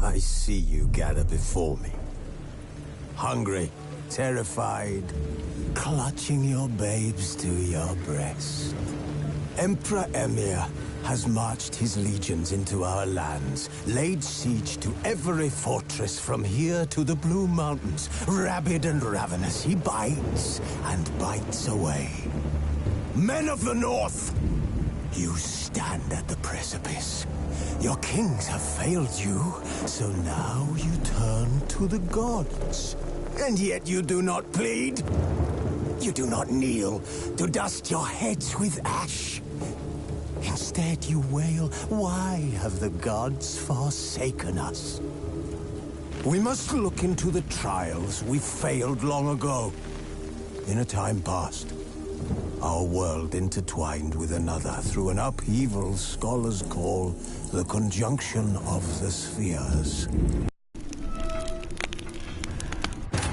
I see you gather before me. Hungry, terrified, clutching your babes to your breast. Emperor Emhyr has marched his legions into our lands, laid siege to every fortress from here to the Blue Mountains. Rabid and ravenous, he bites and bites away. Men of the North, you stand at the precipice. Your kings have failed you, so now you turn to the gods. And yet you do not plead. You do not kneel to dust your heads with ash. Instead you wail, why have the gods forsaken us? We must look into the trials we failed long ago. In a time past, our world intertwined with another through an upheaval scholars call the conjunction of the spheres.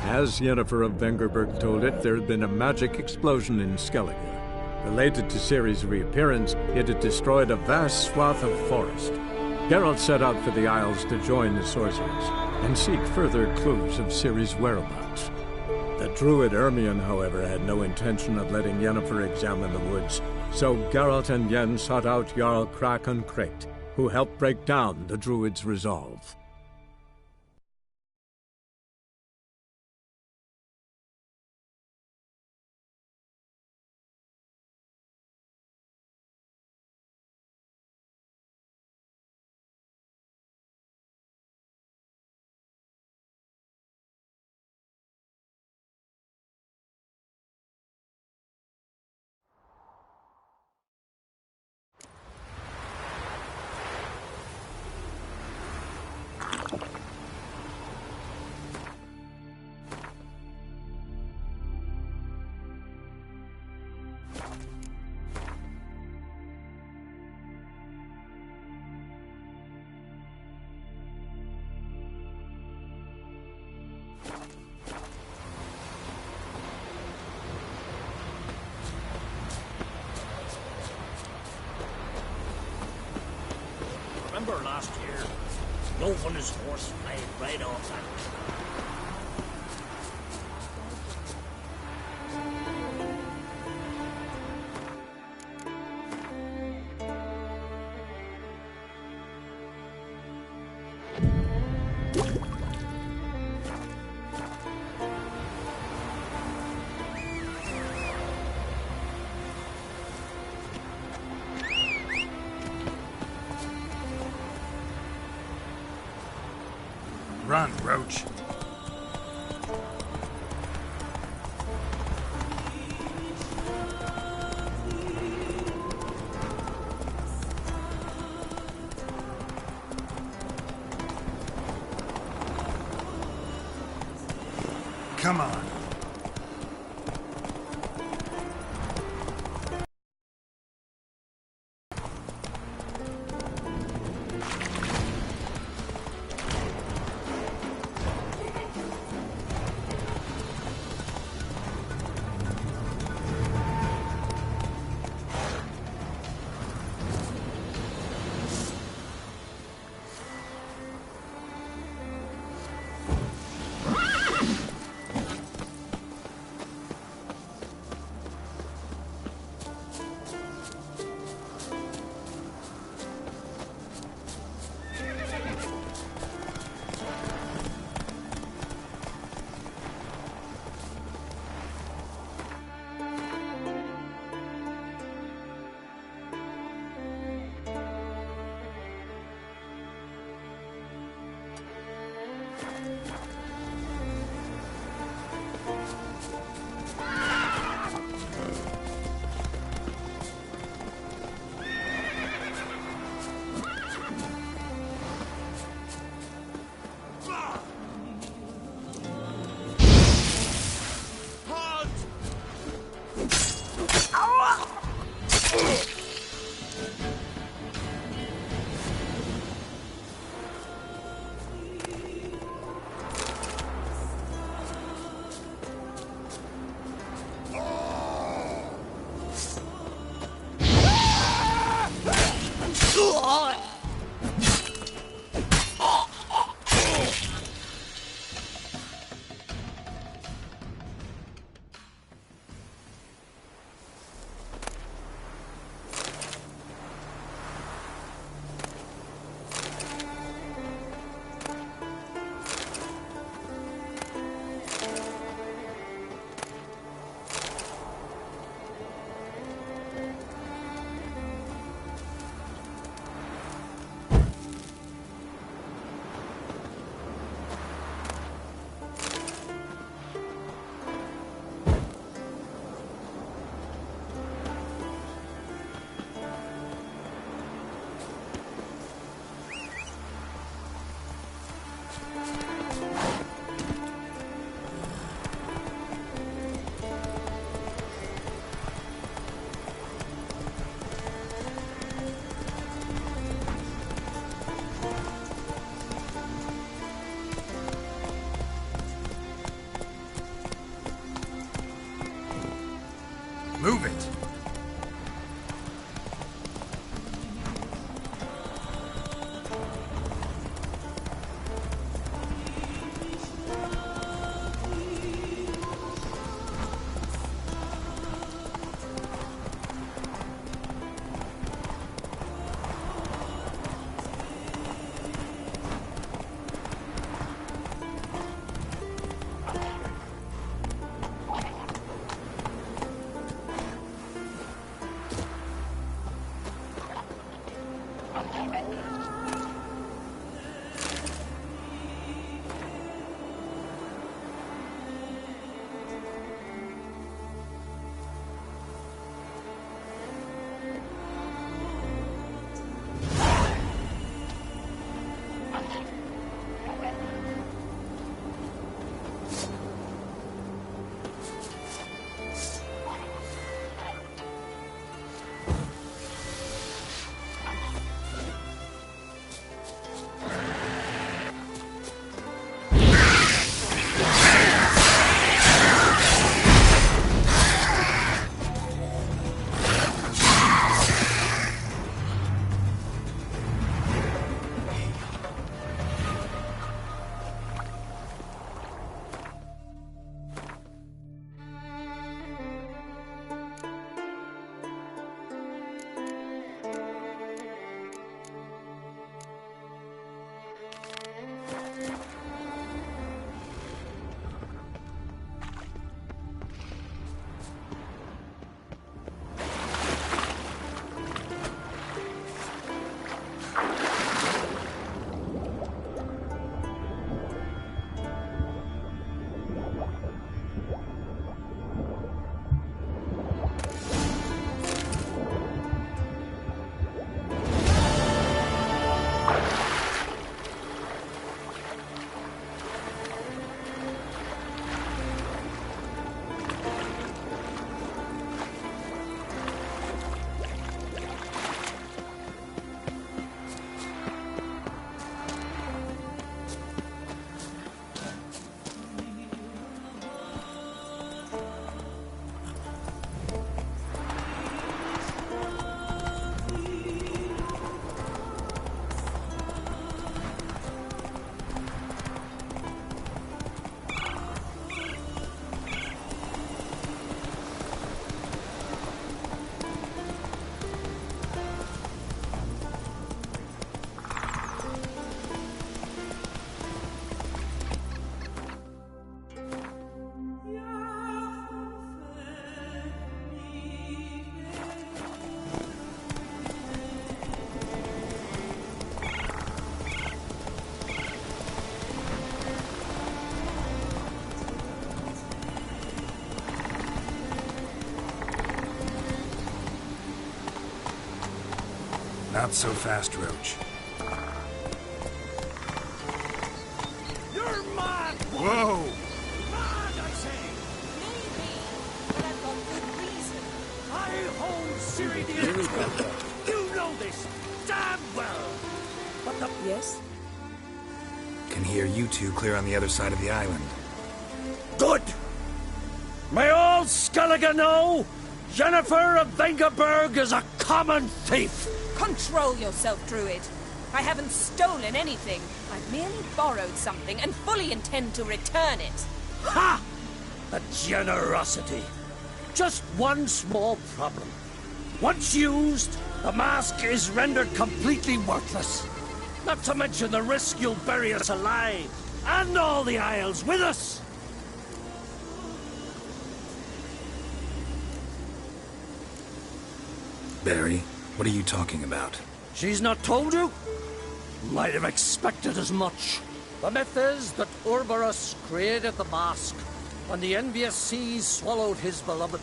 As Yennefer of Vengerberg told it, there had been a magic explosion in Skellige. Related to Ciri's reappearance, it had destroyed a vast swath of forest. Geralt set out for the Isles to join the sorcerers and seek further clues of Ciri's whereabouts. The druid Ermion, however, had no intention of letting Yennefer examine the woods, so Geralt and Yen sought out Jarl Krakon Krayt, who helped break down the druid's resolve. Remember last year? Love on his horse flying right off that. Run, Roach. Come on. Not so fast, Roach. You're mad! Whoa! Mad, I say! Maybe, but I've got good reason. I hold Ciridian. You know this damn well. But the Yes? Can hear you two clear on the other side of the island. good. May all Skellige know Jennifer of Vengerberg is a common thief. Control yourself, Druid. I haven't stolen anything. I've merely borrowed something and fully intend to return it. Ha! The generosity. Just one small problem. Once used, the mask is rendered completely worthless. Not to mention the risk you'll bury us alive, and all the Isles with us. Barry, what are you talking about? She's not told you? Might have expected as much. The myth is that Urberus created the mask when the envious seas swallowed his beloved.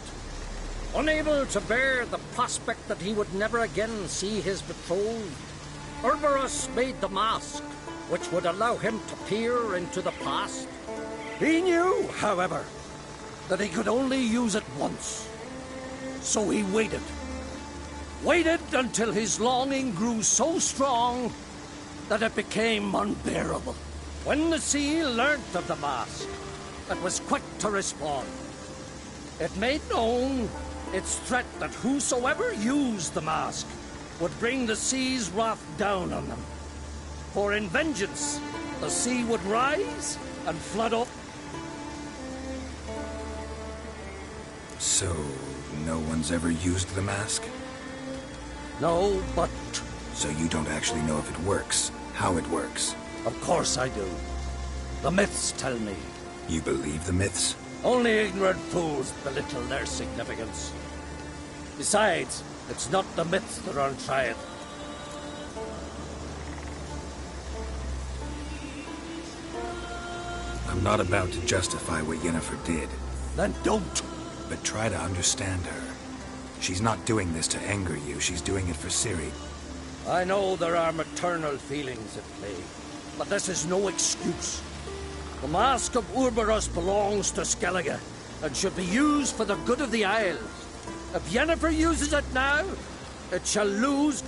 Unable to bear the prospect that he would never again see his betrothed, Urberus made the mask, which would allow him to peer into the past. He knew, however, that he could only use it once. So he waited. Waited until his longing grew so strong that it became unbearable. When the sea learnt of the mask, it was quick to respond. It made known its threat that whosoever used the mask would bring the sea's wrath down on them. For in vengeance, the sea would rise and flood up. So, no one's ever used the mask? No, but So you don't actually know if it works, how it works? of course I do. The myths tell me. You believe the myths? Only ignorant fools belittle their significance. Besides, it's not the myths that are on trial. I'm not about to justify what Yennefer did, Then don't. but try to understand her. She's not doing this to anger you, she's doing it for Ciri. I know there are maternal feelings at play, but this is no excuse. The Mask of Urborus belongs to Skellige, and should be used for the good of the Isles. If Yennefer uses it now, it shall lose...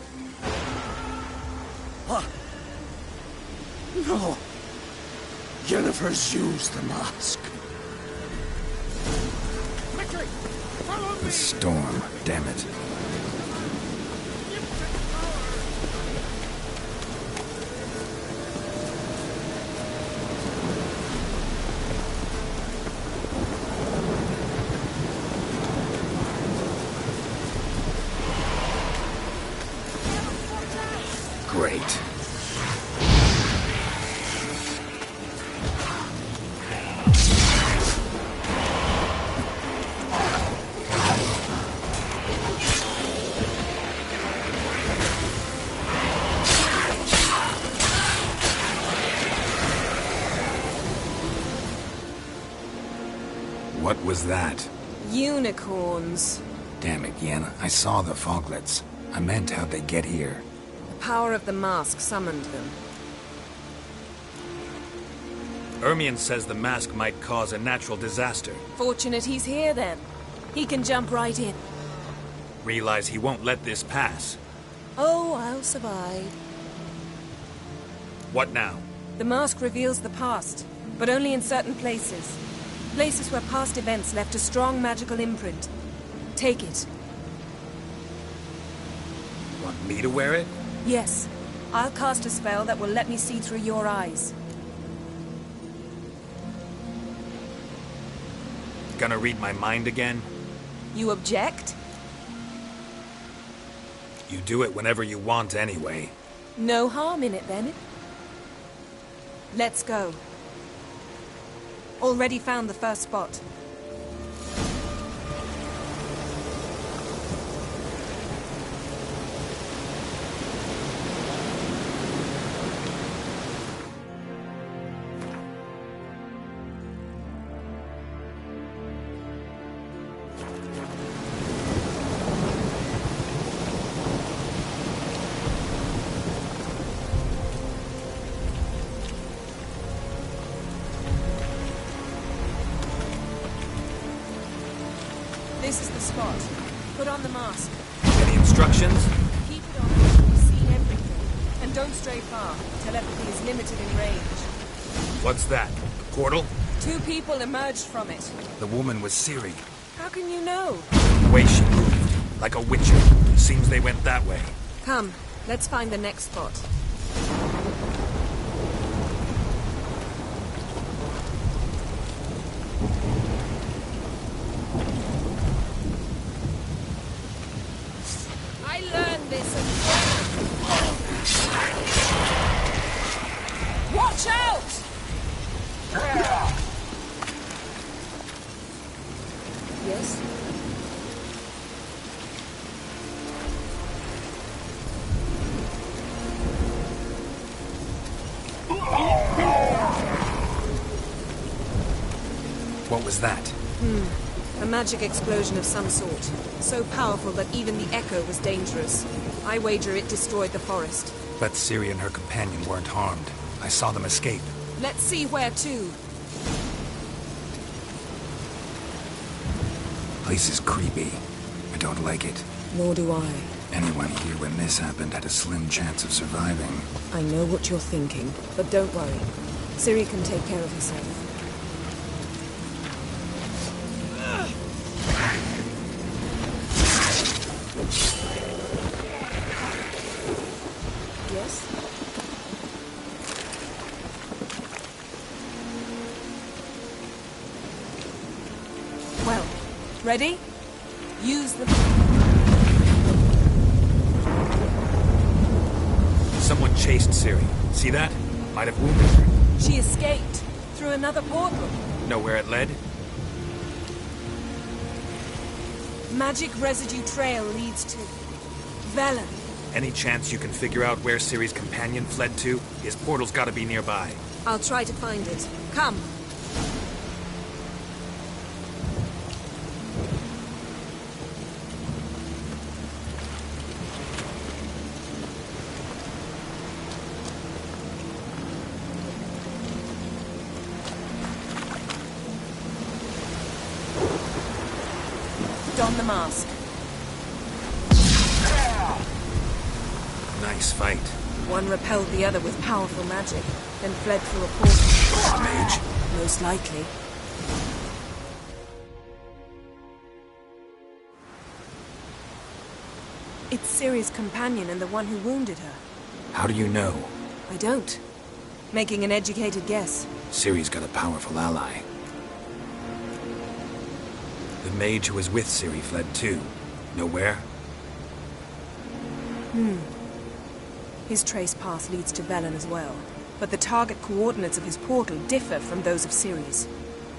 What? No. Yennefer's used the mask. Quickly! Follow me! The storm, damn it. Great. What was that? Unicorns. Damn it, Yen. I saw the foglets. I meant how'd they get here? The power of the mask summoned them. Ermion says the mask might cause a natural disaster. Fortunate he's here then. He can jump right in. Realize he won't let this pass. Oh, I'll survive. What now? The mask reveals the past, but only in certain places. Places where past events left a strong magical imprint. Take it. Want me to wear it? Yes. I'll cast a spell that will let me see through your eyes. Gonna read my mind again? You object? You do it whenever you want anyway. No harm in it then. Let's go. Already found the first spot. This is the spot. Put on the mask. Any instructions? Keep it on until you see everything. And don't stray far. Telepathy is limited in range. What's that? Portal? 2 people emerged from it. The woman was Ciri. How can you know? The way she moved, like a witcher. Seems they went that way. Come, let's find the next spot. I learned this at Watch out! Yes? What was that? A magic explosion of some sort. So powerful that even the echo was dangerous. I wager it destroyed the forest. But Ciri and her companion weren't harmed. I saw them escape. Let's see where to. Place is creepy. I don't like it. Nor do I. Anyone here when this happened had a slim chance of surviving. I know what you're thinking, but don't worry. Ciri can take care of herself. Yes? Well, ready? Use the... Someone chased Ciri. See that? Might have wounded her. She escaped through another portal. Know where it led? Magic residue trail leads to Velen. Any chance you can figure out where Ciri's companion fled to? His portal's gotta be nearby. I'll try to find it. Come. on the mask. Nice fight. One repelled the other with powerful magic, then fled through a portal. A mage? Most likely. It's Ciri's companion and the one who wounded her. How do you know? I don't. Making an educated guess. Ciri's got a powerful ally. The mage who was with Ciri fled too. Know where? His trace path leads to Velen as well. But the target coordinates of his portal differ from those of Ciri's.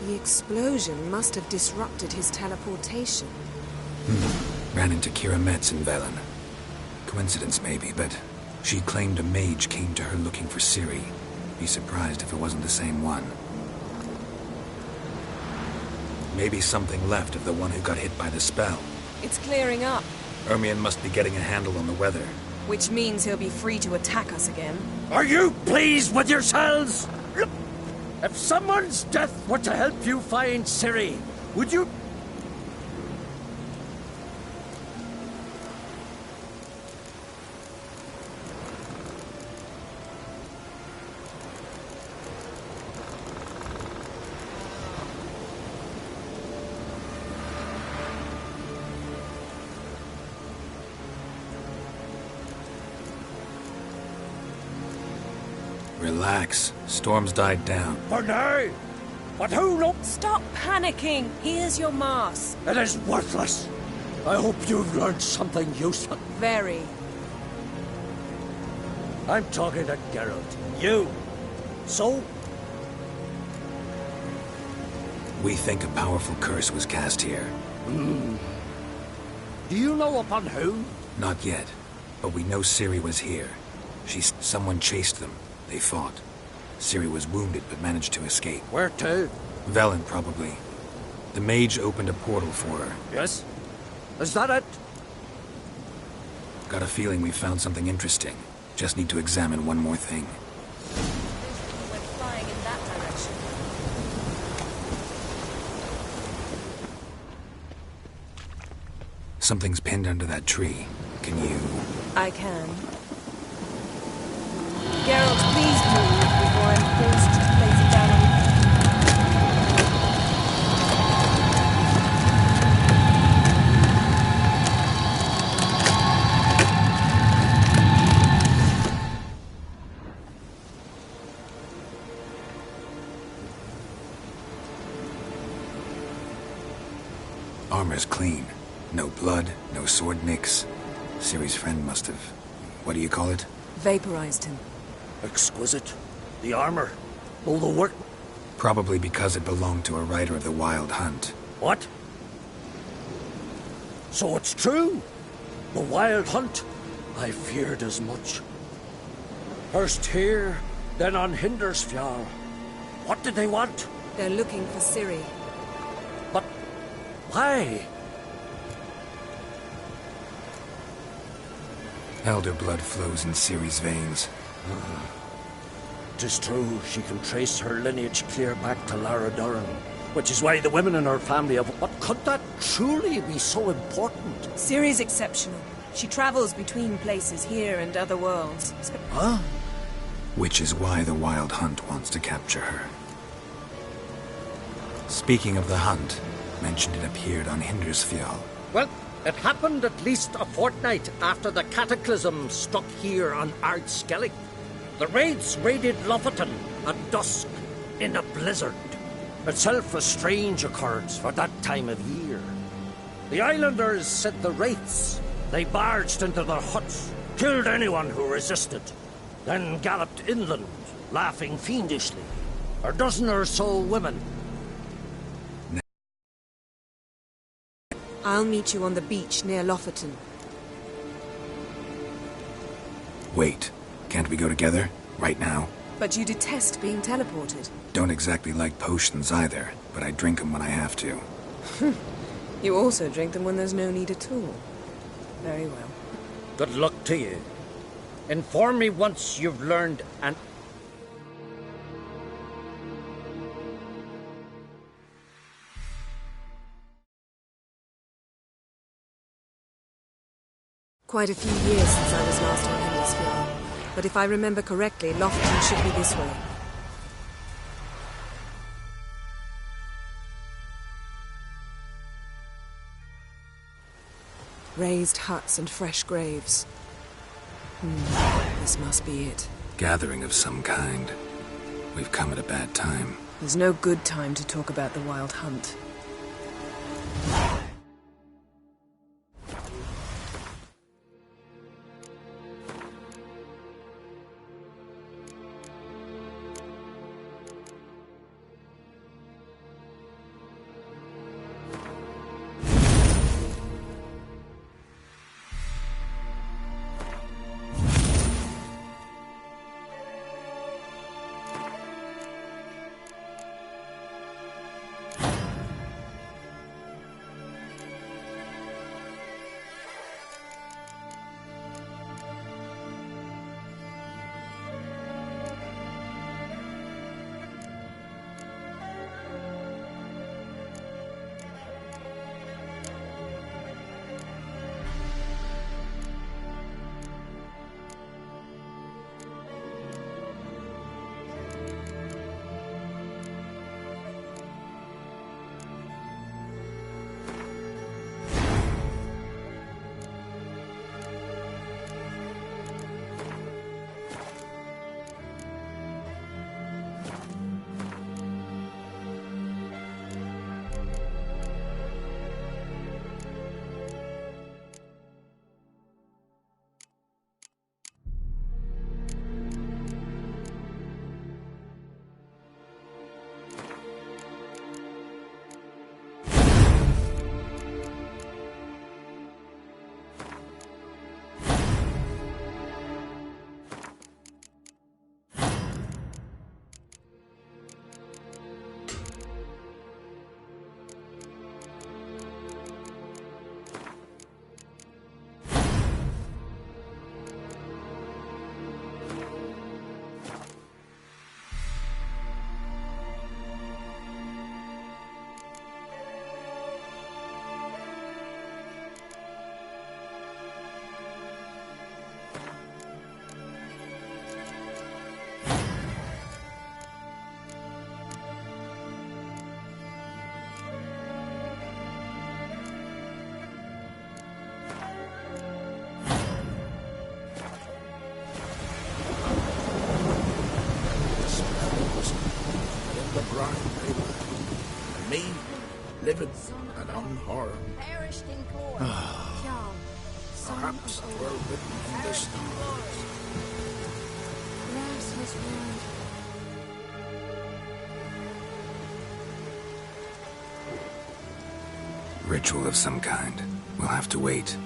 The explosion must have disrupted his teleportation. Ran into Kira Metz in Velen. Coincidence maybe, but she claimed a mage came to her looking for Ciri. Be surprised if it wasn't the same one. Maybe something left of the one who got hit by the spell. It's clearing up, Ermion must be getting a handle on the weather. which means he'll be free to attack us again. Are you pleased with yourselves? Look, if someone's death were to help you find Ciri, would you? Relax. Storm's died down. For now. But who knows? Stop panicking! Here's your mask. It is worthless. I hope you've learned something useful. Very. I'm talking to Geralt. You. So? We think a powerful curse was cast here. Do you know upon whom? Not yet. But we know Ciri was here. Someone chased them. They fought. Ciri was wounded but managed to escape. Where to? Velen, probably. The mage opened a portal for her. Yes? Is that it? Got a feeling we found something interesting. Just need to examine one more thing. Went flying in that direction. Something's pinned under that tree. Can you... I can. Geralt, please move before I'm forced to place it down on... Armor's clean. No blood, no sword nicks. Ciri's friend must have... What do you call it? Vaporized him. Exquisite. The armor. All the work. Probably because it belonged to a rider of the Wild Hunt. What? So it's true? The Wild Hunt? I feared as much. First here, then on Hindersfjall. What did they want? They're looking for Ciri. But why? Elder blood flows in Ciri's veins. 'Tis true, she can trace her lineage clear back to Lara Duran, which is why the women in her family have... But could that truly be so important? Ciri's exceptional. She travels between places here and other worlds. Huh? Which is why the Wild Hunt wants to capture her. Speaking of the hunt, mentioned it appeared on Hindersfjall. Well, it happened at least a fortnight after the cataclysm struck here on Ard Skellig. The raids raided Lofoten at dusk in a blizzard. Itself a strange occurrence for that time of year. The islanders said the wraiths. They barged into their huts, killed anyone who resisted, then galloped inland, laughing fiendishly. A dozen or so women. I'll meet you on the beach near Lofoten. Wait, can't we go together? Right now? But you detest being teleported. Don't exactly like potions either, but I drink them when I have to. You also drink them when there's no need at all. Very well. Good luck to you. Inform me once you've learned an Quite a few years since I was last on Hemisphere, but if I remember correctly, Lofton should be this way. Raised huts and fresh graves. This must be it. Gathering of some kind. We've come at a bad time. There's no good time to talk about the Wild Hunt. Me, living and unharmed. Perhaps we're written in the stars. Ritual of some kind. We'll have to wait.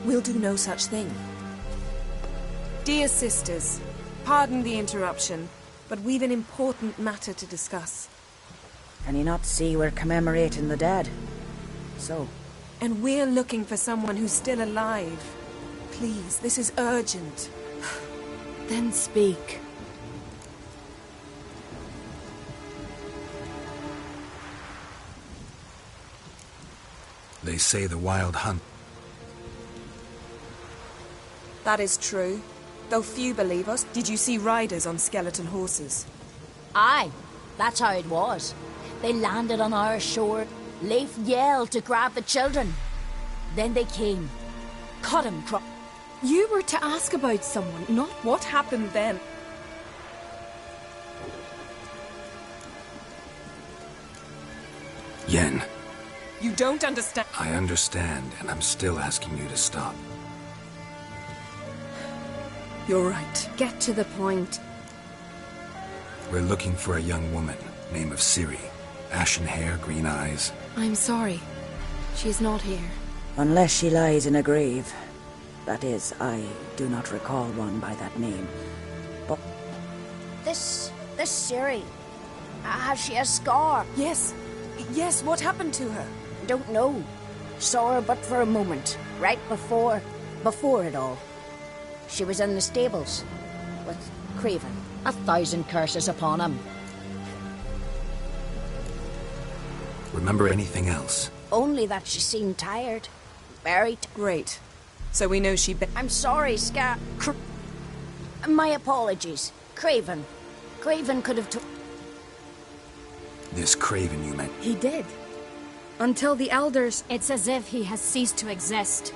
We'll do no such thing. Dear sisters, pardon the interruption, but we've an important matter to discuss. Can you not see we're commemorating the dead? So? And we're looking for someone who's still alive. Please, this is urgent. Then speak. They say the Wild Hunt. That is true. Though few believe us, did you see riders on skeleton horses? Aye, that's how it was. They landed on our shore. Leif yelled to grab the children. Then they came. Cut him. You were to ask about someone, not what happened then. Yen. You don't understand. I understand, and I'm still asking you to stop. You're right. Get to the point. We're looking for a young woman, name of Ciri. Ashen hair, green eyes. I'm sorry. She's not here. Unless she lies in a grave. That is, I do not recall one by that name. But This Ciri. Has she a scar? Yes. Yes, what happened to her? Don't know. Saw her but for a moment. Right before it all. She was in the stables. With Craven. 1,000 curses upon him. Remember anything else? Only that she seemed tired. Very Great. So we know she I'm sorry, Scar... My apologies. Craven. Craven could have took... This Craven you meant. He did. Until the Elders... It's as if he has ceased to exist.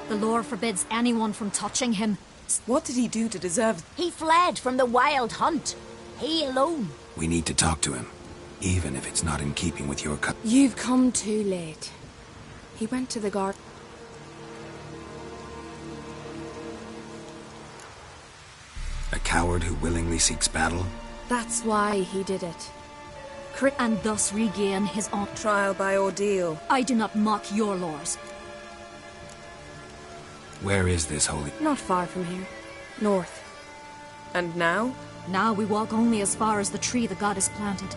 The lore forbids anyone from touching him. What did he do to deserve... He fled from the Wild Hunt. He alone. We need to talk to him. Even if it's not in keeping with your cut. You've come too late. He went to the garden. A coward who willingly seeks battle? That's why he did it. And thus regain his own... Trial by ordeal. I do not mock your laws. Where is this holy... Not far from here. North. And now? Now we walk only as far as the tree the goddess planted.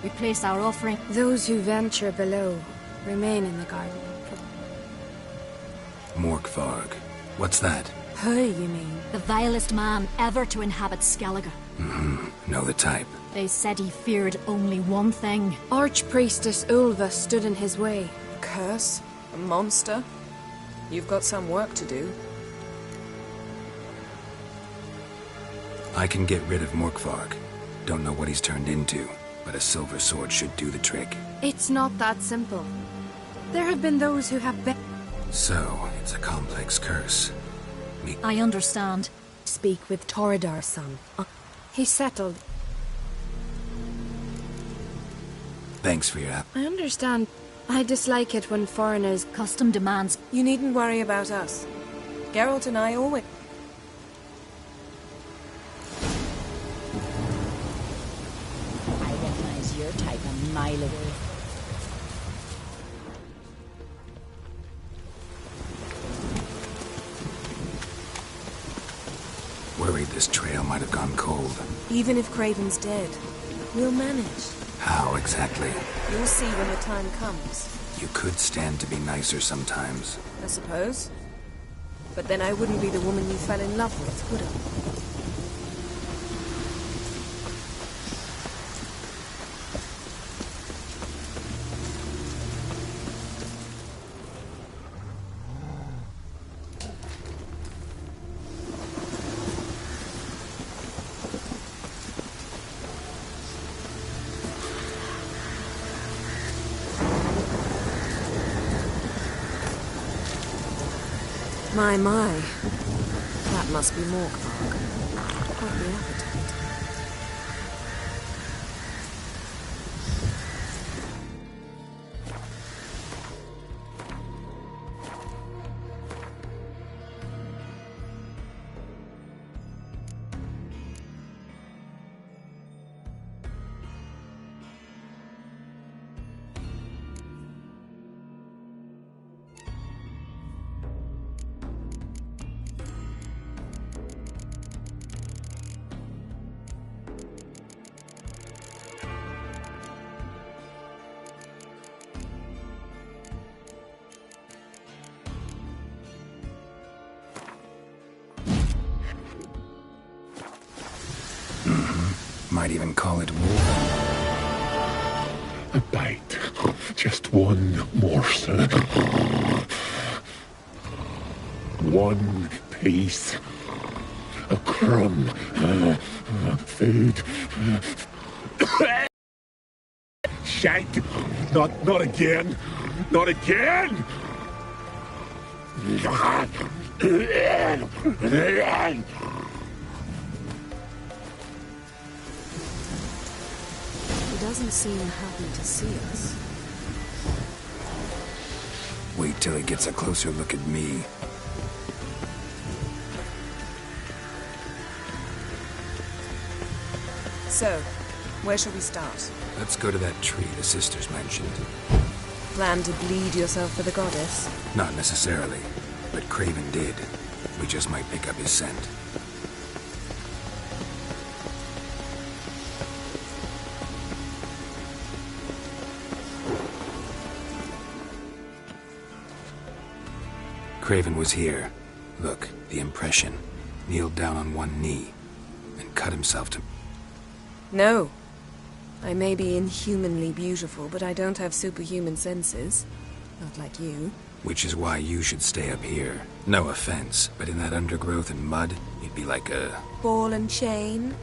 We place our offering... Those who venture below remain in the garden. Morkvarg. What's that? Who, you mean? The vilest man ever to inhabit Skellige. Know the type. They said he feared only one thing. Archpriestess Ulva stood in his way. A curse? A monster? You've got some work to do. I can get rid of Morkvarg. Don't know what he's turned into, but a silver sword should do the trick. It's not that simple. There have been those who have been... So, it's a complex curse. I understand. Speak with Toredar's son. He settled. Thanks for your help. I understand. I dislike it when foreigners... Custom demands... You needn't worry about us. Geralt and I always... I recognize your type a mile away. Worried this trail might have gone cold. Even if Craven's dead, we'll manage. How exactly? You'll see when the time comes. You could stand to be nicer sometimes. I suppose. But then I wouldn't be the woman you fell in love with, would I? My. That must be Morkvarg. Quite the appetite. Might even call it war. A bite. Just one morsel. One piece. A crumb. Food. Shite. Not again. Not again! He doesn't seem happy to see us. Wait till he gets a closer look at me. So, where shall we start? Let's go to that tree the sisters mentioned. Plan to bleed yourself for the goddess? Not necessarily, but Craven did. We just might pick up his scent. Craven was here. Look, the impression. Kneeled down on one knee and cut himself to... No. I may be inhumanly beautiful, but I don't have superhuman senses. Not like you. Which is why you should stay up here. No offense, but in that undergrowth and mud, you'd be like a... Ball and chain?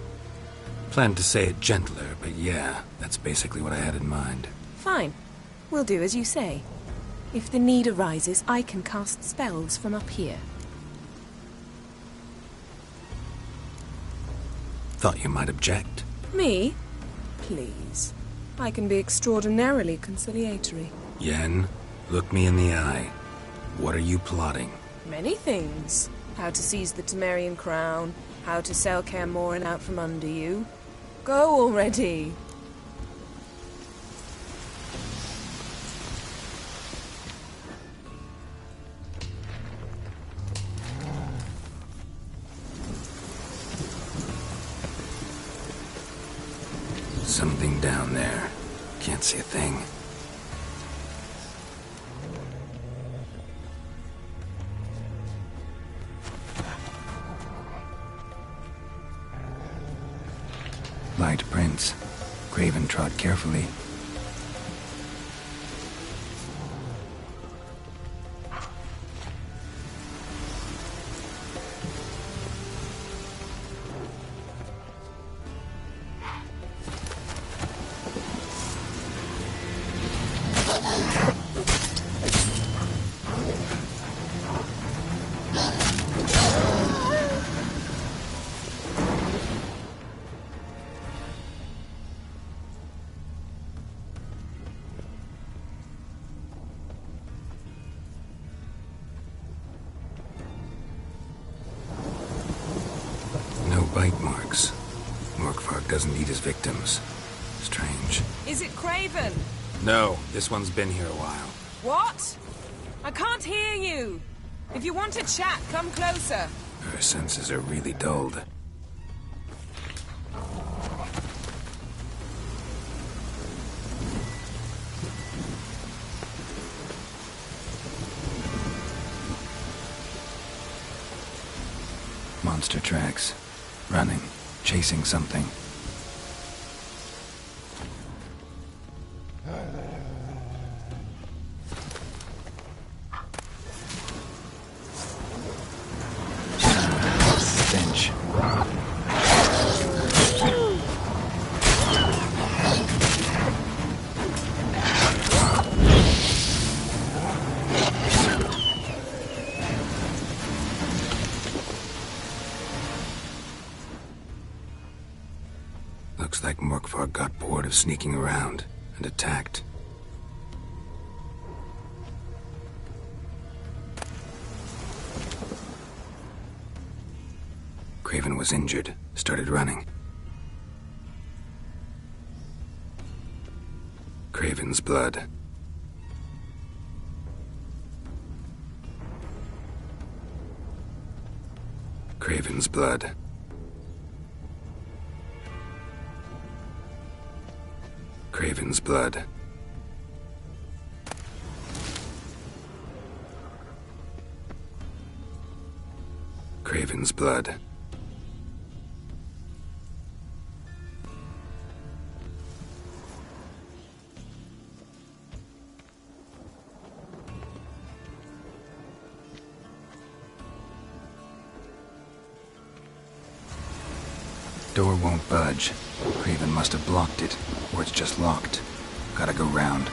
Planned to say it gentler, but yeah, that's basically what I had in mind. Fine. We'll do as you say. If the need arises, I can cast spells from up here. Thought you might object. Me? Please. I can be extraordinarily conciliatory. Yen, look me in the eye. What are you plotting? Many things. How to seize the Temerian crown, how to sell Kaer Morhen out from under you. Go already! Something down there. Can't see a thing. Light prints. Craven trod carefully. Bite marks. Morkvark doesn't eat his victims. Strange. Is it Craven? No, this one's been here a while. What? I can't hear you. If you want to chat, come closer. Her senses are really dulled. Monster tracks. Running, chasing something. Stench. Looks like Morkvark got bored of sneaking around and attacked. Craven was injured, started running. Craven's blood. Craven's blood. Craven's blood. Craven's blood. Door won't budge. Craven must have blocked it, or it's just locked. Gotta go round.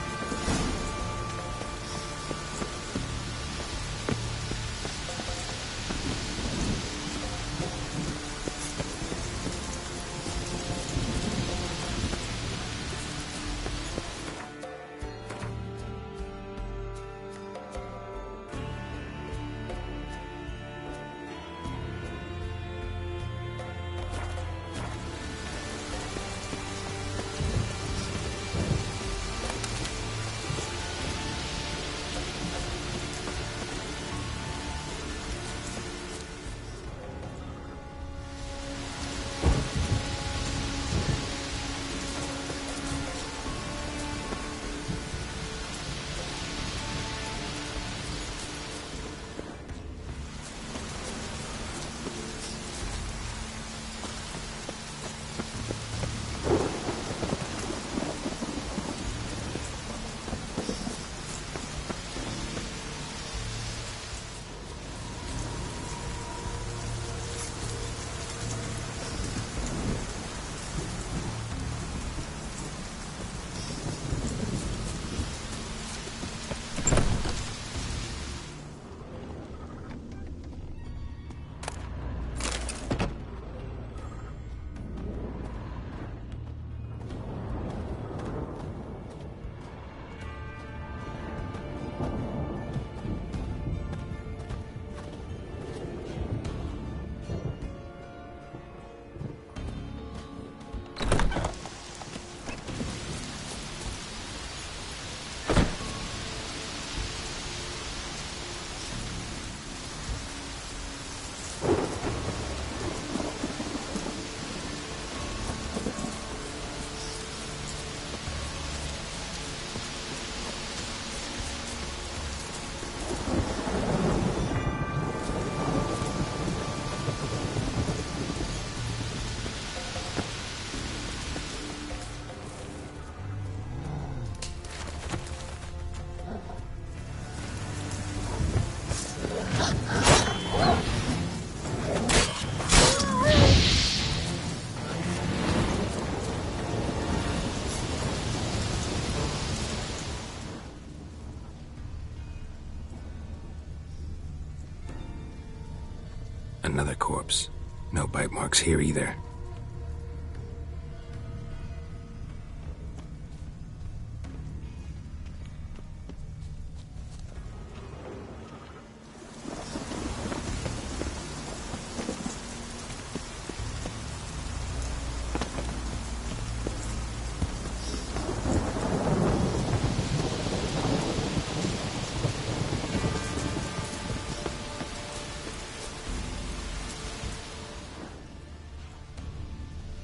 Another corpse. No bite marks here either.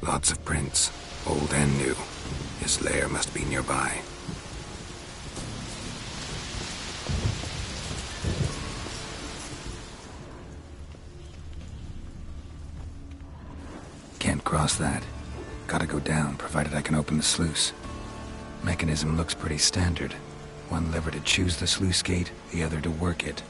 Lots of prints, old and new. His lair must be nearby. Can't cross that. Gotta go down, provided I can open the sluice. Mechanism looks pretty standard. One lever to choose the sluice gate, the other to work it.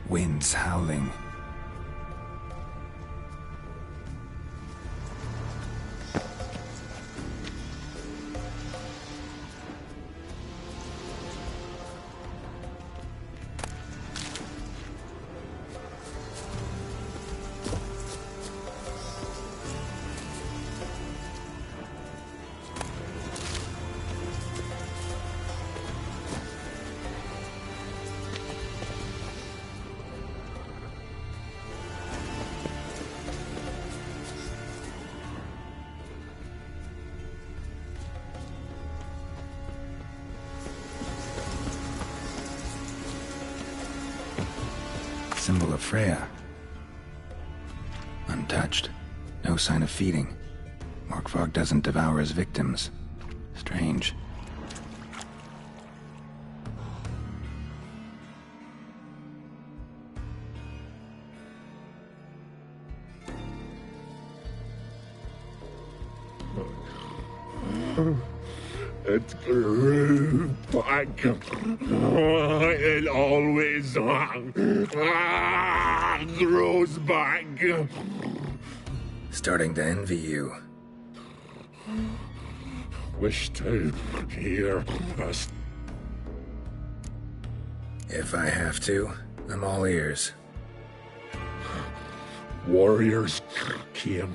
Winds howling. Symbol of Freya. Untouched. No sign of feeding. Morkvarg doesn't devour his victims. Strange. It grew back. It always grows back. Starting to envy you. Wish to hear us. If I have to, I'm all ears. Warriors came.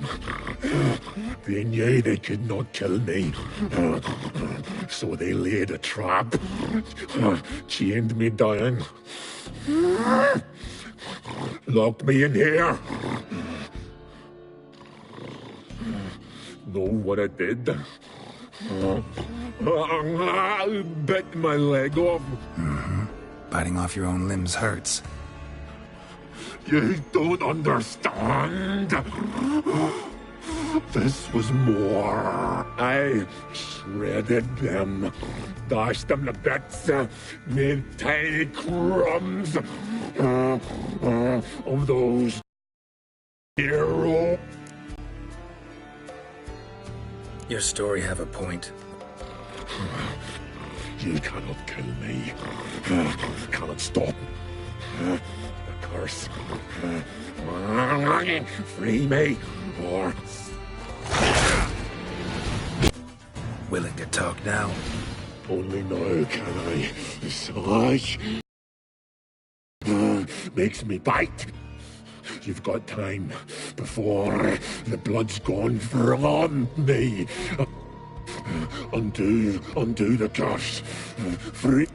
They knew they could not kill me. So they laid a trap. Chained me down. Locked me in here. Know what I did? Bit my leg off. Biting off your own limbs hurts. You don't understand. This was more. I shredded them, dashed them to bits, made tiny crumbs of those heroes. Your story have a point. You cannot kill me. Cannot stop the curse. Free me, or... Willing to talk now? Only now can I. Slash makes me bite. You've got time before the blood's gone from me. Undo the curse. Free.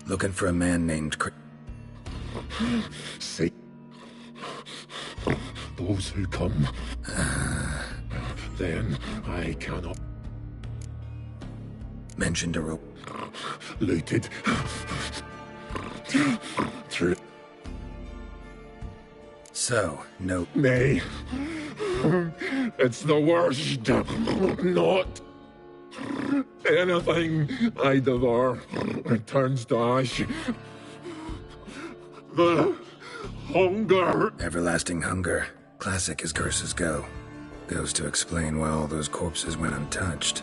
Looking for a man named See. Those who come. Then I cannot. Mentioned a rope. Looted. Through. So, no. Nay. It's the worst. Not anything I devour returns to ash. The hunger. Everlasting hunger. Classic as curses go. Goes to explain why all those corpses went untouched.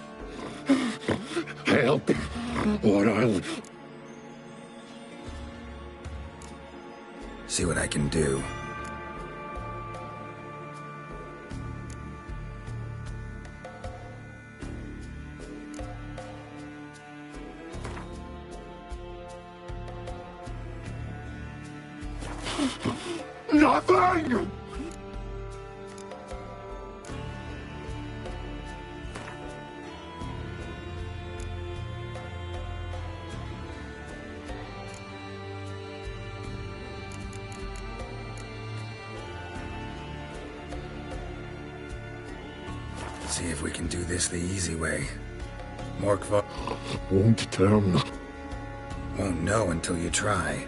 Help, or I'll... See what I can do. Nothing! See if we can do this the easy way. Morkva won't turn. Won't know until you try.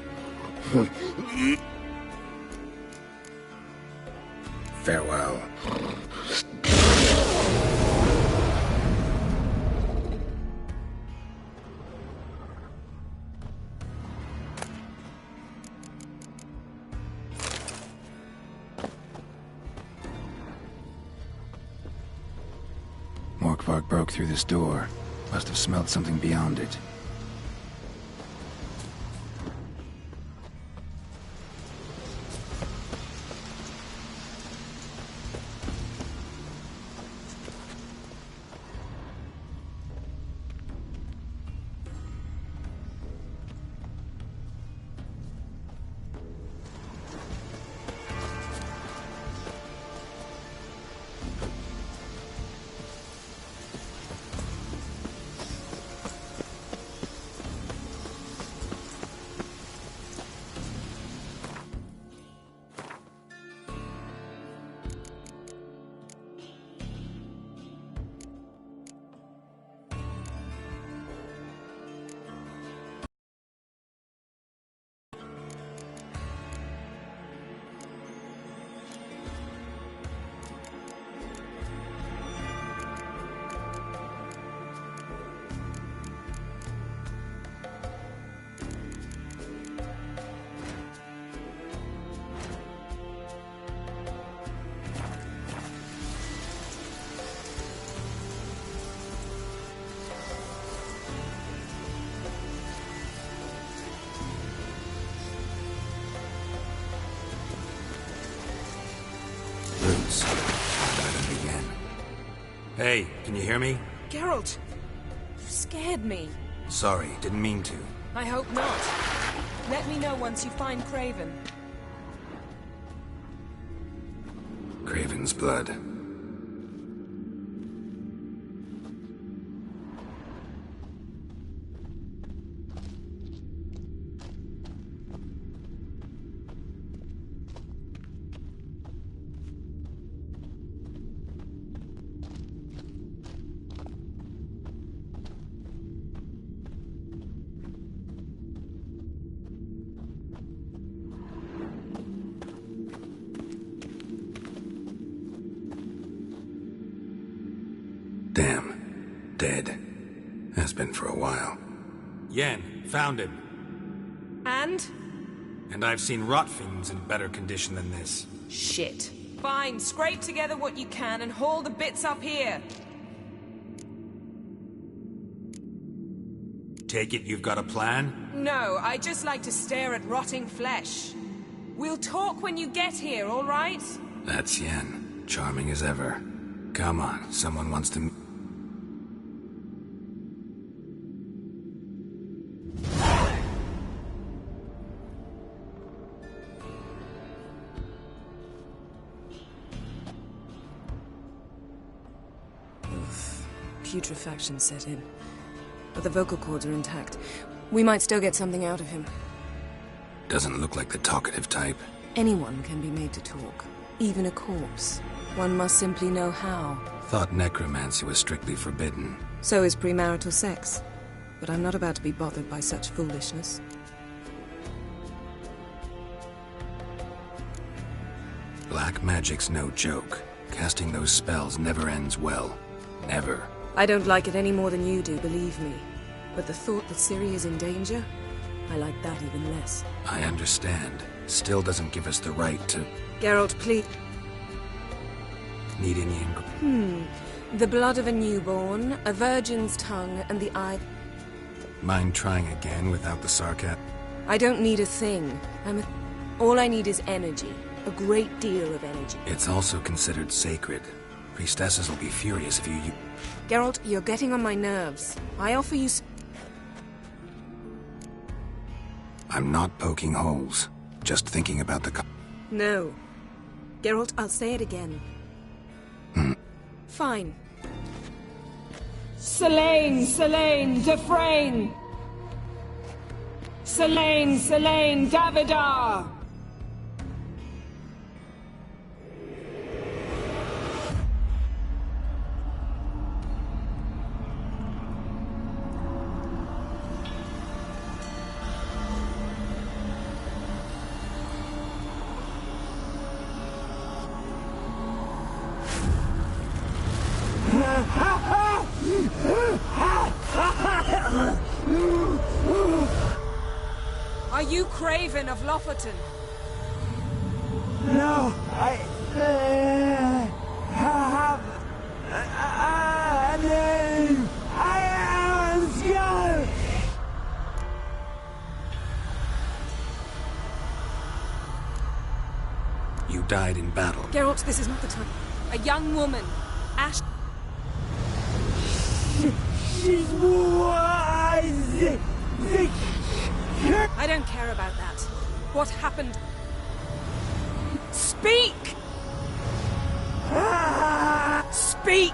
Farewell. Morkvark broke through this door. Must have smelled something beyond it. Hey, can you hear me? Geralt! You scared me. Sorry, didn't mean to. I hope not. Let me know once you find Craven. Craven's blood. dead. Has been for a while. Yen, found him. And? And I've seen rot fiends in better condition than this. Shit. Fine, scrape together what you can and haul the bits up here. Take it you've got a plan? No, I just like to stare at rotting flesh. We'll talk when you get here, all right? That's Yen. Charming as ever. Come on, someone wants to... Putrefaction set in. But the vocal cords are intact. We might still get something out of him. Doesn't look like the talkative type. Anyone can be made to talk. Even a corpse. One must simply know how. Thought necromancy was strictly forbidden. So is premarital sex. But I'm not about to be bothered by such foolishness. Black magic's no joke. Casting those spells never ends well. Never. I don't like it any more than you do, believe me. But the thought that Ciri is in danger, I like that even less. I understand. Still doesn't give us the right to... Geralt, please... Need any The blood of a newborn, a virgin's tongue, and the eye... Mind trying again without the sarcasm? I don't need a thing. All I need is energy. A great deal of energy. It's also considered sacred. Priestesses will be furious if you... Geralt, you're getting on my nerves. I offer you... I'm not poking holes. Just thinking about the... No. Geralt, I'll say it again. Fine. Selene, Selene, Defrain! Selene, Selene, Davidar! Are you Craven of Lofoten? No, I have a name. I am Skjall. You died in battle. Geralt, this is not the time. A young woman. Ash... She's wise. I don't care about that. What happened? Speak! Speak!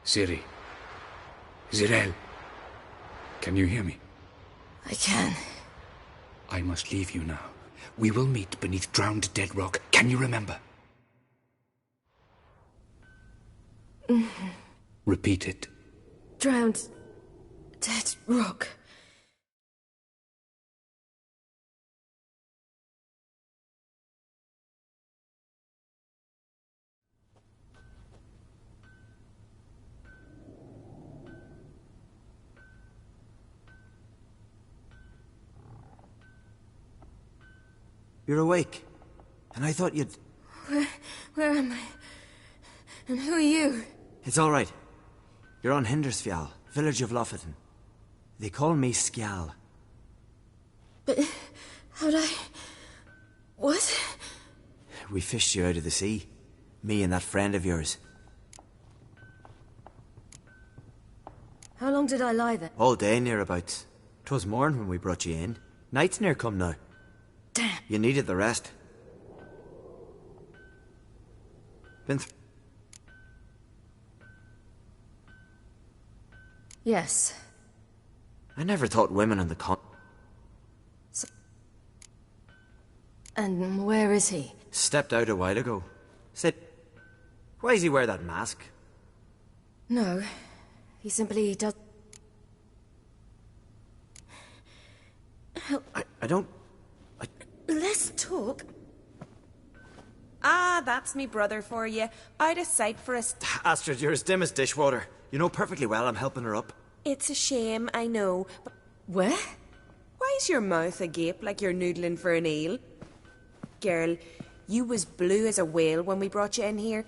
Ciri. Zirael. Can you hear me? I can. I must leave you now. We will meet beneath drowned dead rock. Can you remember? Repeat it. Drowned... dead rock. You're awake. And I thought you'd... Where am I? And who are you? It's all right. You're on Hindersfjall, village of Lofoten. They call me Skjal. But how'd I... What? We fished you out of the sea. Me and that friend of yours. How long did I lie there? All day nearabouts. 'Twas morn when we brought you in. Night's near come now. Damn. You needed the rest. Been Yes. I never thought women on the con... And where is he? Stepped out a while ago. Said... Why does he wear that mask? No. He simply does... I don't... Let's talk. Ah, that's me brother for you. Out of sight for us. Astrid, you're as dim as dishwater. You know perfectly well I'm helping her up. It's a shame, I know, but... Where? Why's your mouth agape like you're noodling for an eel? Girl, you was blue as a whale when we brought you in here.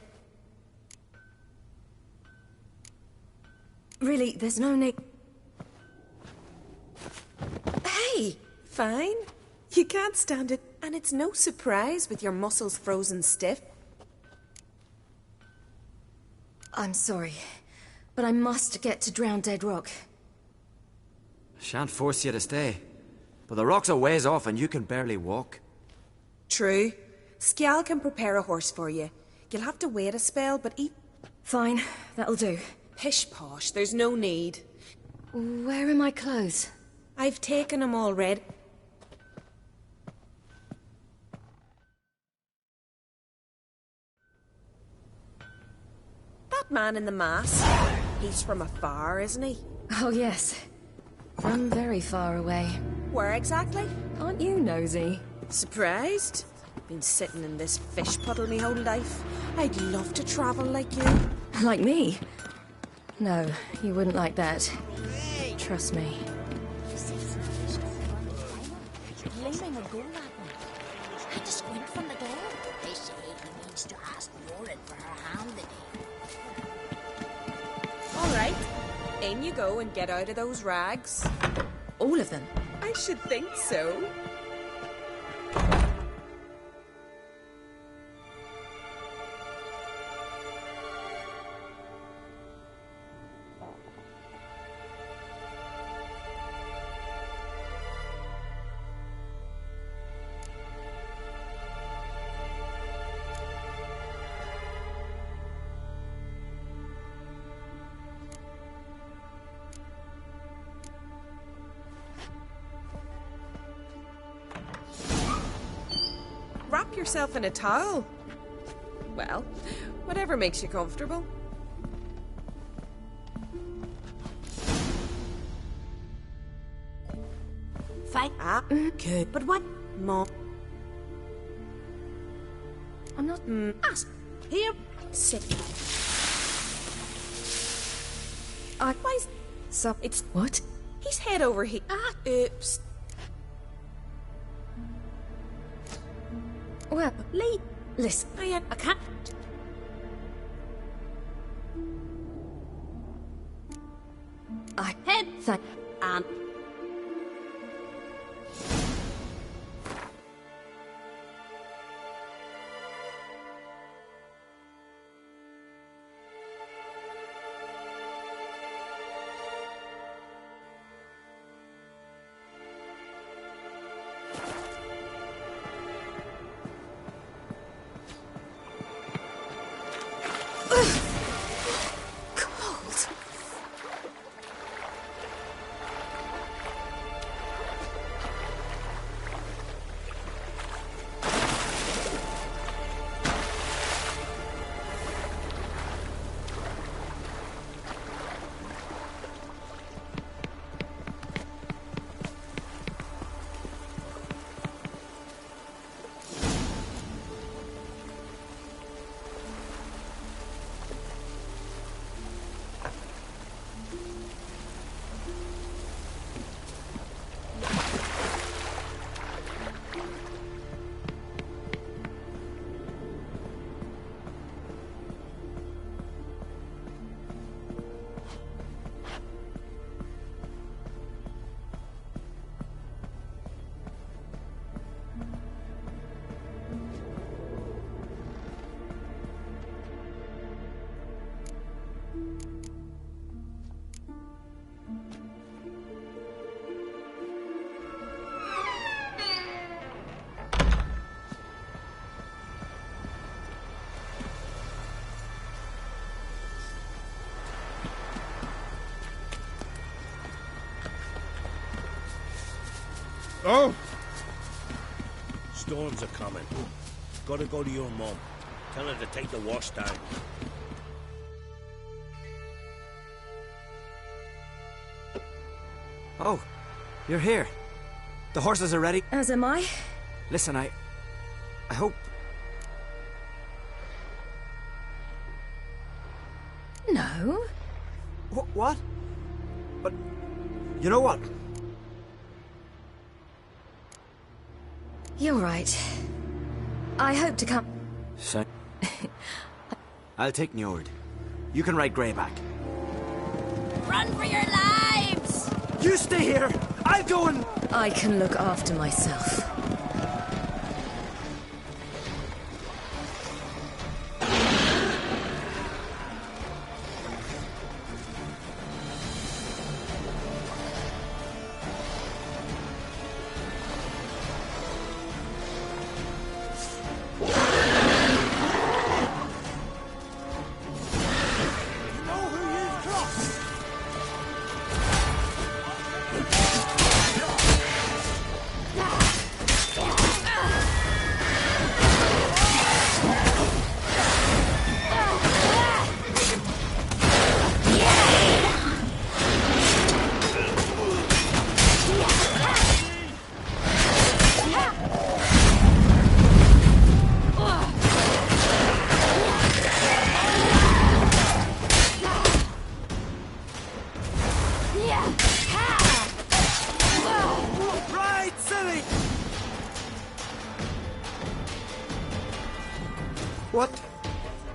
Really, there's no need... Hey, fine. You can't stand it, and it's no surprise with your muscles frozen stiff. I'm sorry, but I must get to Drowned Dead Rock. Shan't force you to stay. But the rock's a ways off and you can barely walk. True. Skjal can prepare a horse for you. You'll have to wait a spell, but Fine, that'll do. Pish-posh, there's no need. Where are my clothes? I've taken them already. That man in the mask, he's from afar, isn't he? Oh, yes. From very far away. Where exactly? Aren't you nosy? Surprised? Been sitting in this fish puddle me whole life. I'd love to travel like you. Like me? No, you wouldn't like that. Trust me. Gleaming a gold at me. Had to squint from the door. They say he means to ask Lauren for her hand today. All right. In you go and get out of those rags. All of them? I should think so. Wrap yourself in a towel. Well, whatever makes you comfortable. Fight. Ah, good. But what? Mom. I'm not... Ask. Here. Sit. Why's... So... It's... What? He's head over here. Ah, oops. Well, Lee. listen. I can't... I had thank... And... Cold. Oh! Storms are coming. Gotta go to your mum. Tell her to take the wash down. Oh, you're here. The horses are ready. As am I. Listen, I hope... No. What? But... You know what? You're right. I hope to come... So... I'll take Njord. You can ride Greyback. Run for your lives! You stay here! I'll go and... I can look after myself.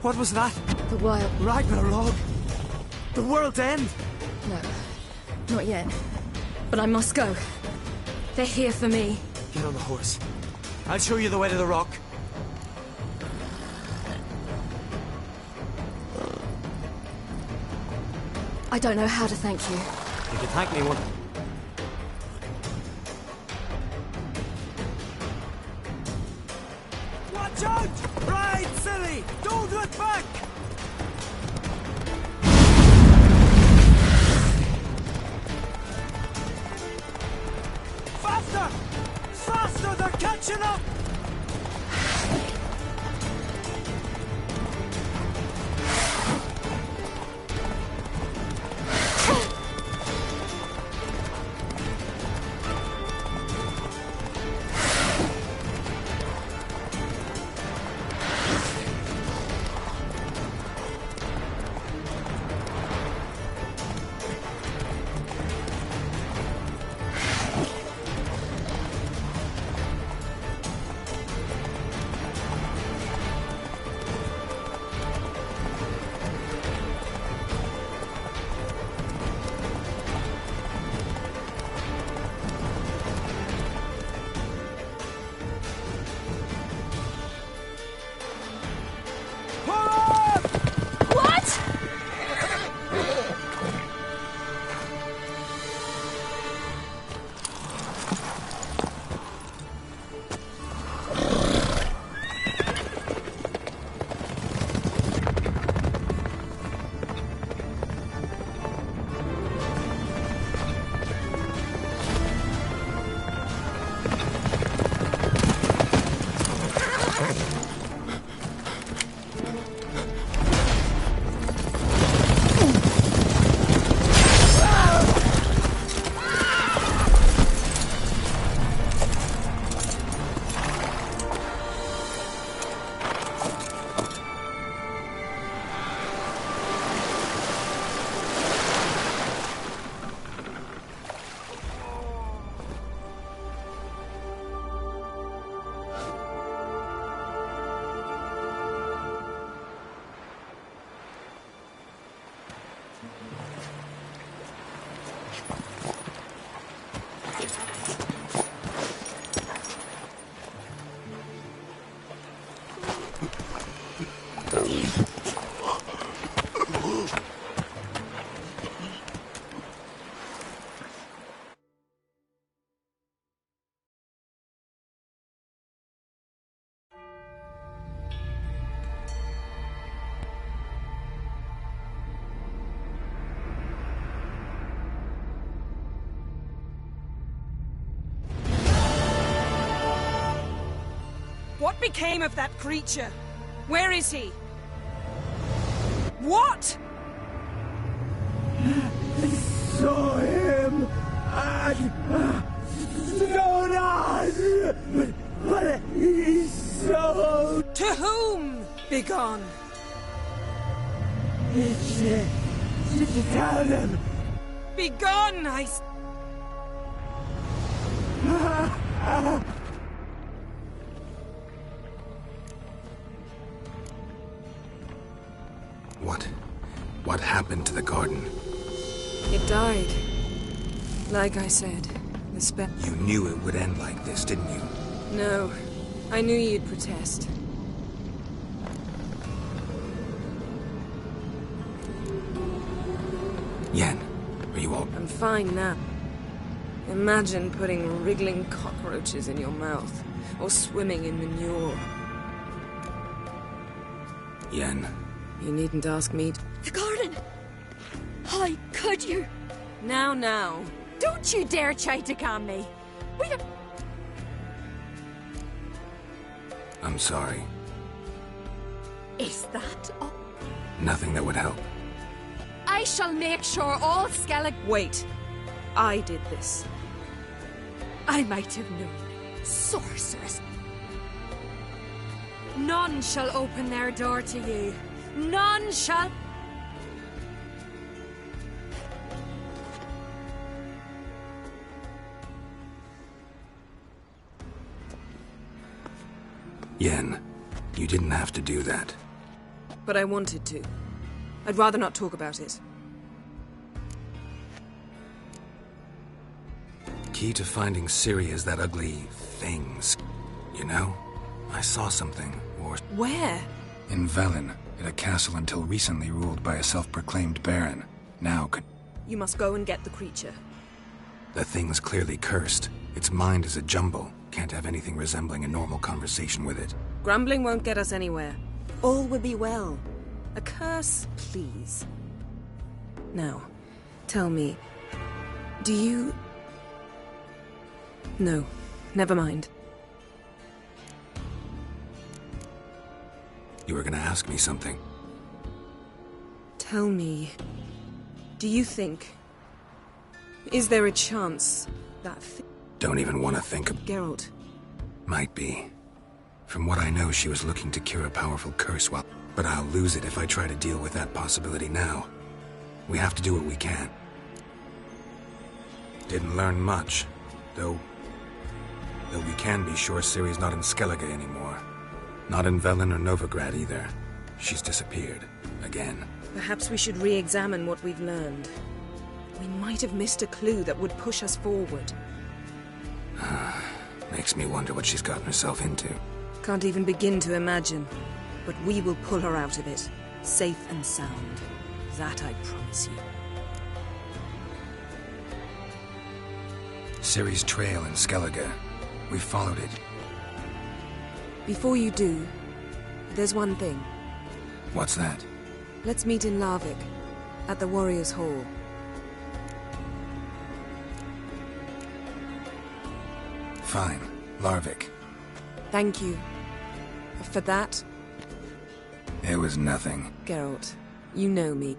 What was that? The wild... Ragnarok! The world's end! No, not yet. But I must go. They're here for me. Get on the horse. I'll show you the way to the rock. I don't know how to thank you. You can thank me one. Watch out! Ride, silly! Don't look back! Faster! Faster! They're catching up! What became of that creature? Where is he? What? Saw him at Stonas, but he's so... To whom? Begone. Tell them. Begone, What happened to the garden? It died. Like I said, the spell... You knew it would end like this, didn't you? No. I knew you'd protest. Yen, are you all... I'm fine now. Imagine putting wriggling cockroaches in your mouth, or swimming in manure. Yen. You needn't ask me. The garden! How could you? Now. Don't you dare try to calm me. We don't... I'm sorry. Is that all? Nothing that would help. I shall make sure all Skellig... Wait. I did this. I might have known. Sorceress. None shall open their door to you. None shall... Yen, you didn't have to do that. But I wanted to. I'd rather not talk about it. Key to finding Ciri is that ugly things. You know? I saw something, or... Where? In Velen, at a castle until recently ruled by a self-proclaimed baron. Now could... You must go and get the creature. The thing's clearly cursed. Its mind is a jumble. Can't have anything resembling a normal conversation with it. Grumbling won't get us anywhere. All will be well. A curse, please. Now, tell me, do you... No, never mind. You were gonna ask me something. Tell me, do you think... Is there a chance that... Don't even want to think of... Geralt. Might be. From what I know, she was looking to cure a powerful curse while... But I'll lose it if I try to deal with that possibility now. We have to do what we can. Didn't learn much, though we can be sure Ciri's not in Skellige anymore. Not in Velen or Novigrad either. She's disappeared. Again. Perhaps we should re-examine what we've learned. We might have missed a clue that would push us forward. Makes me wonder what she's gotten herself into. Can't even begin to imagine. But we will pull her out of it. Safe and sound. That I promise you. Ciri's trail in Skellige. We followed it. Before you do, there's one thing. What's that? Let's meet in Larvik, at the Warriors' Hall. Fine. Larvik. Thank you. For that... It was nothing. Geralt, you know me.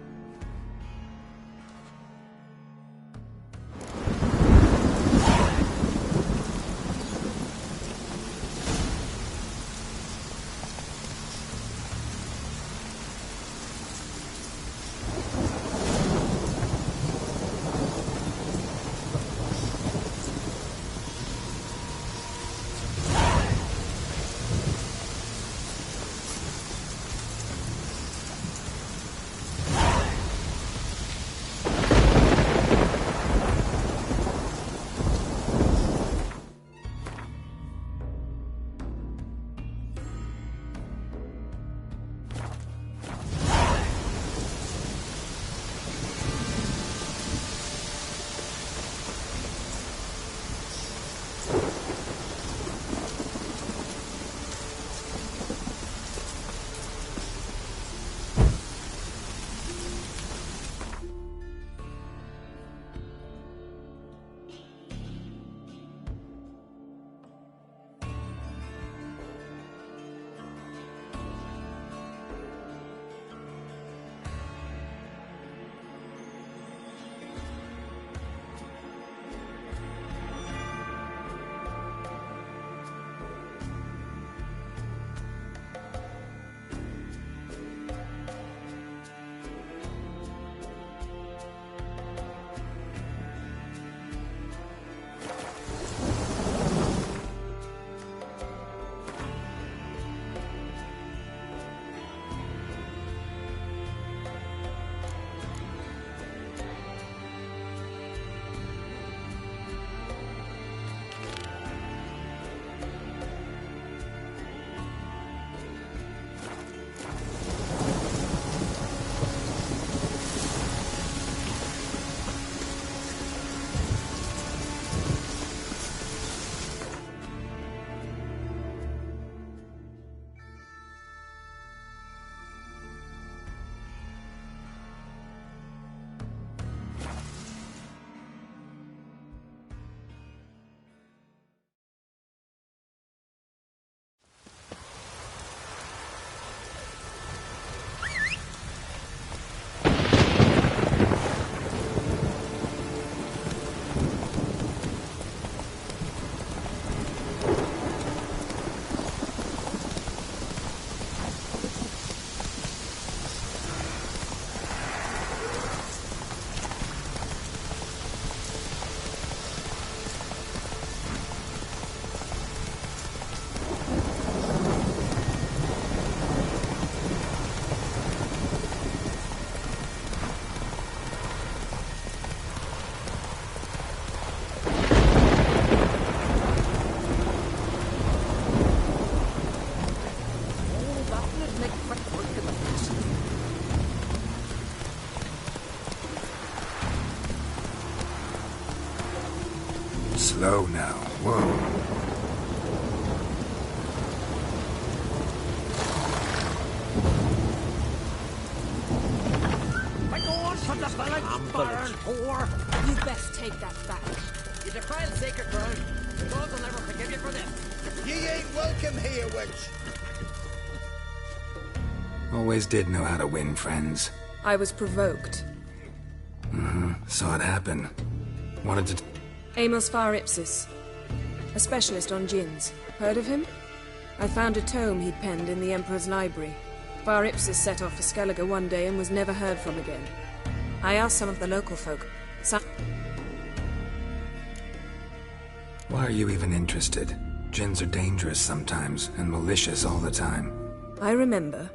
Slow now. Whoa. You best take that back. You defiled sacred ground. The gods will never forgive you for this. Ye ain't welcome here, wench. Always did know how to win friends. I was provoked. Saw it happen. Wanted to... Amos Far Ipsis. A specialist on djinns. Heard of him? I found a tome he'd penned in the Emperor's library. Far Ipsis set off for Skellige one day and was never heard from again. I asked some of the local folk. Why are you even interested? Djinns are dangerous sometimes, and malicious all the time. I remember.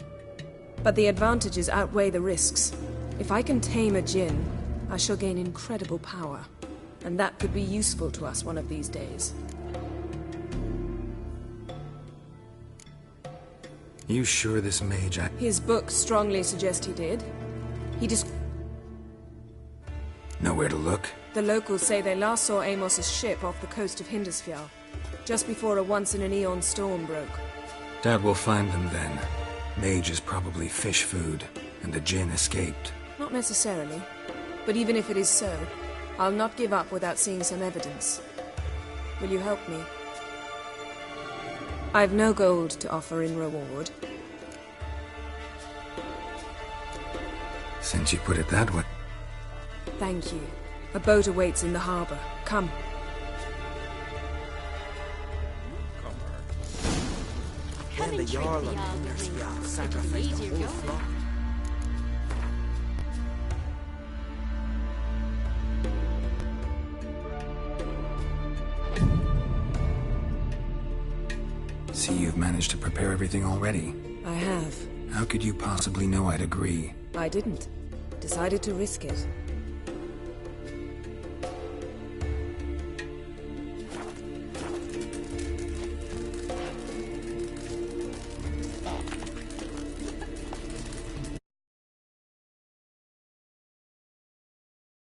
But the advantages outweigh the risks. If I can tame a djinn, I shall gain incredible power. And that could be useful to us one of these days. You sure this mage... His books strongly suggest he did. He just... Nowhere to look? The locals say they last saw Amos's ship off the coast of Hindersfjall, just before a once-in-an-eon storm broke. Dad will find them then. Mage is probably fish food, and the djinn escaped. Not necessarily. But even if it is so, I'll not give up without seeing some evidence. Will you help me? I've no gold to offer in reward. Since you put it that way... Thank you. A boat awaits in the harbor. Come. Then the Jarl of Hindersfjall sacrificed the whole flock. See, you've managed to prepare everything already. I have. How could you possibly know I'd agree? I didn't. Decided to risk it.